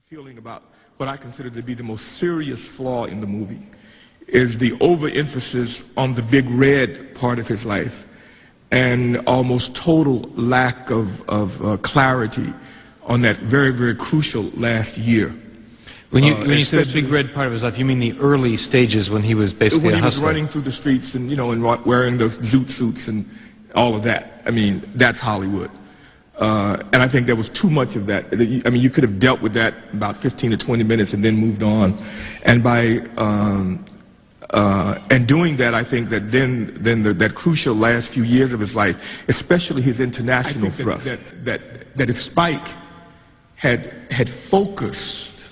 feeling about what I consider to be the most serious flaw in the movie is the overemphasis on the big red part of his life and almost total lack of clarity on that very, very crucial last year. When you say the big red part of his life, you mean the early stages when he was basically a hustler? When he was running through the streets and, and wearing those zoot suits and all of that. I mean, that's Hollywood. And I think there was too much of that. I mean, you could have dealt with that about 15 to 20 minutes and then moved on. And by doing that, I think that then that crucial last few years of his life, especially his international thrust, that if Spike had focused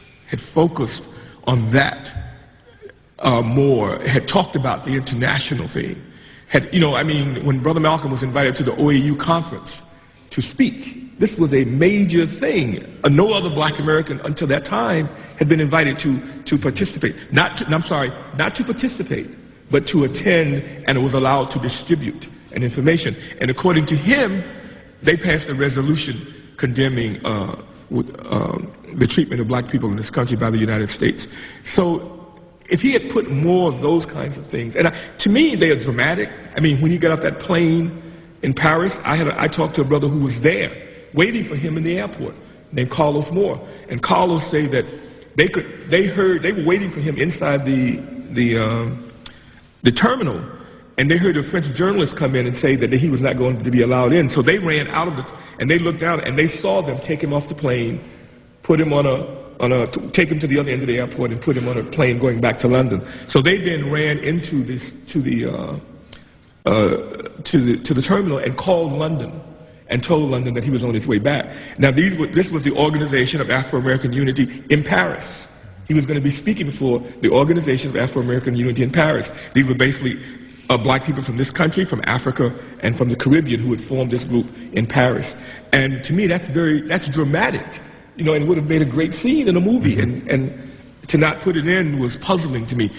on that more, had talked about the international thing, I mean, when Brother Malcolm was invited to the OAU conference to speak, this was a major thing. No other black American until that time had been invited to participate. Not to participate, but to attend, and it was allowed to distribute an information. And according to him, they passed a resolution condemning the treatment of black people in this country by the United States. So if he had put more of those kinds of things, and to me they are dramatic. I mean, when you get off that plane in Paris, I talked to a brother who was there, waiting for him in the airport, named Carlos Moore. And Carlos say that they were waiting for him inside the terminal, and they heard a French journalist come in and say that he was not going to be allowed in. So they ran out of and they looked out and they saw them take him off the plane, put him take him to the other end of the airport and put him on a plane going back to London. So they then ran into to the terminal and called London and told London that he was on his way back. Now this was the Organization of Afro-American Unity in Paris. He was going to be speaking before the Organization of Afro-American Unity in Paris. These were basically black people from this country, from Africa, and from the Caribbean who had formed this group in Paris. And to me, that's dramatic, and would have made a great scene in a movie. And to not put it in was puzzling to me.